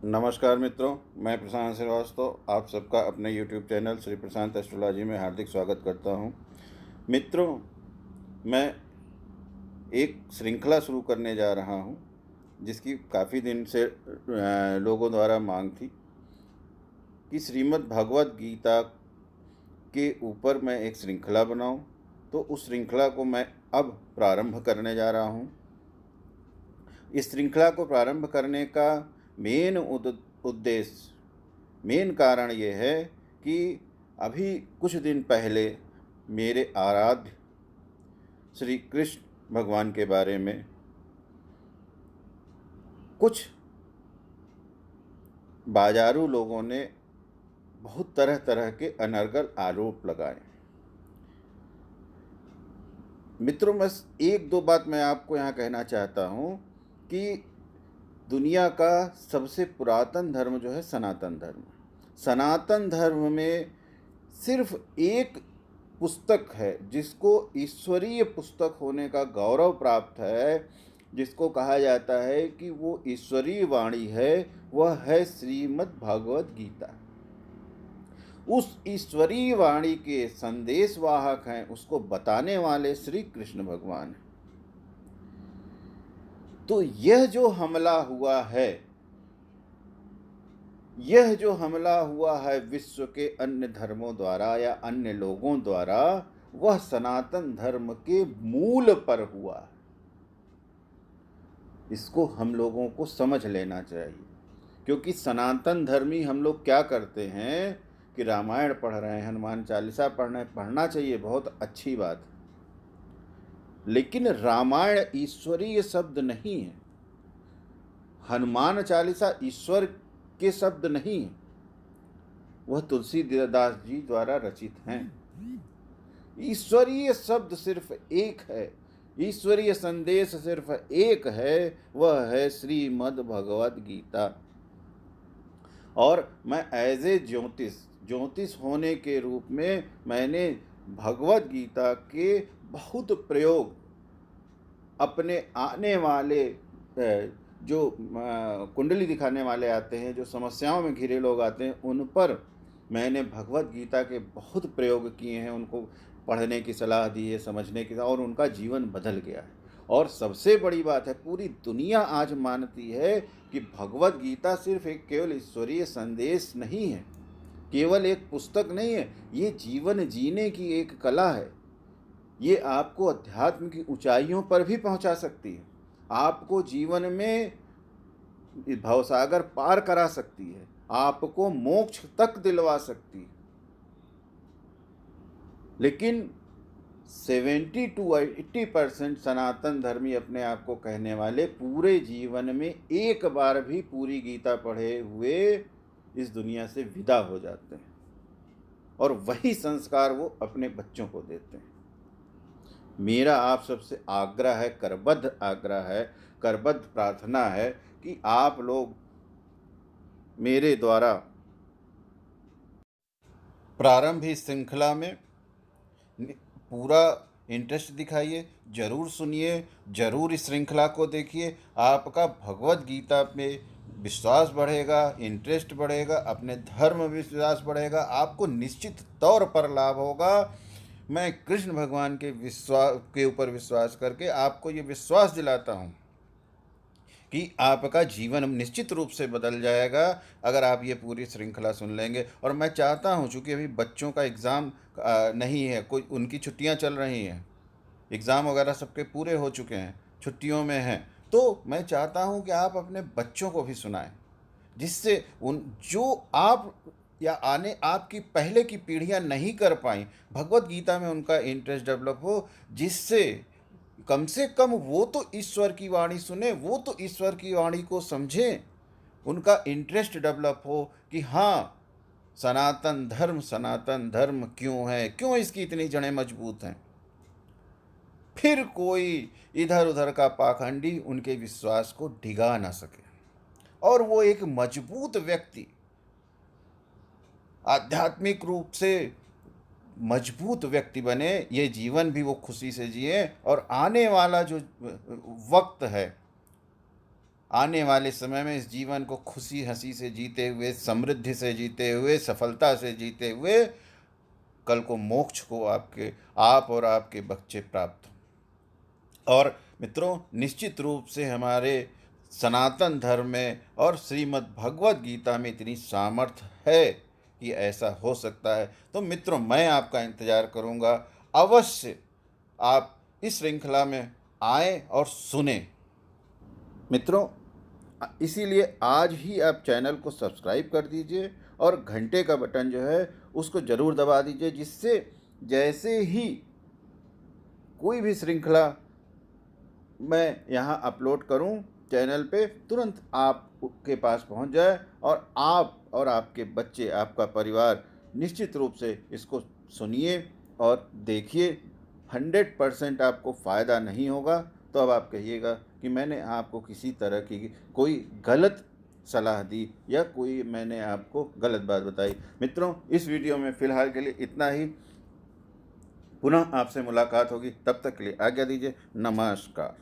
नमस्कार मित्रों, मैं प्रशांत श्रीवास्तव आप सबका अपने YouTube चैनल श्री प्रशांत एस्ट्रोलॉजी में हार्दिक स्वागत करता हूं। मित्रों, मैं एक श्रृंखला शुरू करने जा रहा हूं जिसकी काफ़ी दिन से लोगों द्वारा मांग थी कि श्रीमद् भगवत गीता के ऊपर मैं एक श्रृंखला बनाऊं। तो उस श्रृंखला को मैं अब प्रारंभ करने जा रहा हूं। इस श्रृंखला को प्रारंभ करने का मेन कारण ये है कि अभी कुछ दिन पहले मेरे आराध्य श्री कृष्ण भगवान के बारे में कुछ बाजारू लोगों ने बहुत तरह तरह के अनर्गल आरोप लगाए। मित्रों, बस एक दो बात मैं आपको यहाँ कहना चाहता हूँ कि दुनिया का सबसे पुरातन धर्म जो है सनातन धर्म। सनातन धर्म में सिर्फ एक पुस्तक है जिसको ईश्वरीय पुस्तक होने का गौरव प्राप्त है, जिसको कहा जाता है कि वो ईश्वरीय वाणी है, वह है श्रीमद् भागवत गीता। उस ईश्वरीय वाणी के संदेशवाहक हैं, उसको बताने वाले श्री कृष्ण भगवान हैं। तो यह जो हमला हुआ है विश्व के अन्य धर्मों द्वारा या अन्य लोगों द्वारा, वह सनातन धर्म के मूल पर हुआ है। इसको हम लोगों को समझ लेना चाहिए, क्योंकि सनातन धर्मी हम लोग क्या करते हैं कि रामायण पढ़ रहे हैं, हनुमान चालीसा पढ़ना चाहिए, बहुत अच्छी बात है, लेकिन रामायण ईश्वरीय शब्द नहीं है। हनुमान चालीसा ईश्वर के शब्द नहीं है, वह तुलसीदास जी द्वारा रचित हैं। ईश्वरीय शब्द सिर्फ एक है, ईश्वरीय संदेश सिर्फ एक है, वह है श्रीमद् भगवत गीता। और मैं एज ए ज्योतिष होने के रूप में मैंने भगवत गीता के बहुत प्रयोग अपने आने वाले जो कुंडली दिखाने वाले आते हैं, जो समस्याओं में घिरे लोग आते हैं, उन पर मैंने भगवत गीता के बहुत प्रयोग किए हैं, उनको पढ़ने की सलाह दी है, समझने की, और उनका जीवन बदल गया है। और सबसे बड़ी बात है, पूरी दुनिया आज मानती है कि भगवत गीता सिर्फ एक केवल ईश्वरीय संदेश नहीं है, केवल एक पुस्तक नहीं है, ये जीवन जीने की एक कला है। ये आपको अध्यात्म की ऊंचाइयों पर भी पहुंचा सकती है, आपको जीवन में भवसागर पार करा सकती है, आपको मोक्ष तक दिलवा सकती है। लेकिन 70 to 80% सनातन धर्मी अपने आप को कहने वाले पूरे जीवन में एक बार भी पूरी गीता पढ़े हुए इस दुनिया से विदा हो जाते हैं, और वही संस्कार वो अपने बच्चों को देते हैं। मेरा आप सबसे आग्रह है, करबद्ध प्रार्थना है कि आप लोग मेरे द्वारा प्रारंभ इस श्रृंखला में पूरा इंटरेस्ट दिखाइए, जरूर सुनिए, जरूर इस श्रृंखला को देखिए। आपका भगवत गीता में विश्वास बढ़ेगा, इंटरेस्ट बढ़ेगा, अपने धर्म में विश्वास बढ़ेगा, आपको निश्चित तौर पर लाभ होगा। मैं कृष्ण भगवान के ऊपर विश्वास करके आपको ये विश्वास दिलाता हूँ कि आपका जीवन निश्चित रूप से बदल जाएगा अगर आप ये पूरी श्रृंखला सुन लेंगे। और मैं चाहता हूँ, चूँकि अभी बच्चों का एग्ज़ाम नहीं है, कोई उनकी छुट्टियाँ चल रही हैं, एग्ज़ाम वगैरह सबके पूरे हो चुके हैं, छुट्टियों में हैं, तो मैं चाहता हूँ कि आप अपने बच्चों को भी सुनाएं, जिससे उन जो आप या आने आपकी पहले की पीढ़ियां नहीं कर पाई, भगवत गीता में उनका इंटरेस्ट डेवलप हो, जिससे कम से कम वो तो ईश्वर की वाणी सुने, वो तो ईश्वर की वाणी को समझें, उनका इंटरेस्ट डेवलप हो कि हाँ, सनातन धर्म क्यों है, क्यों इसकी इतनी जड़ें मजबूत हैं। फिर कोई इधर उधर का पाखंडी उनके विश्वास को डिगा ना सके, और वो एक मजबूत व्यक्ति, आध्यात्मिक रूप से मजबूत व्यक्ति बने, ये जीवन भी वो खुशी से जिए, और आने वाला जो वक्त है, आने वाले समय में इस जीवन को खुशी हंसी से जीते हुए, समृद्धि से जीते हुए, सफलता से जीते हुए कल को मोक्ष को आप और आपके बच्चे प्राप्त हों। और मित्रों, निश्चित रूप से हमारे सनातन धर्म में और श्रीमद् भगवत गीता में इतनी सामर्थ्य है कि ऐसा हो सकता है। तो मित्रों, मैं आपका इंतज़ार करूँगा। अवश्य आप इस श्रृंखला में आएँ और सुने। मित्रों, इसीलिए आज ही आप चैनल को सब्सक्राइब कर दीजिए और घंटे का बटन जो है उसको ज़रूर दबा दीजिए, जिससे जैसे ही कोई भी श्रृंखला मैं यहाँ अपलोड करूँ चैनल पे, तुरंत आपके पास पहुँच जाए और आप और आपके बच्चे, आपका परिवार निश्चित रूप से इसको सुनिए और देखिए। 100% आपको फ़ायदा नहीं होगा तो अब आप कहिएगा कि मैंने आपको किसी तरह की कोई गलत सलाह दी या कोई मैंने आपको गलत बात बताई। मित्रों, इस वीडियो में फ़िलहाल के लिए इतना ही। पुनः आपसे मुलाकात होगी, तब तक के लिए आज्ञा दीजिए। नमस्कार।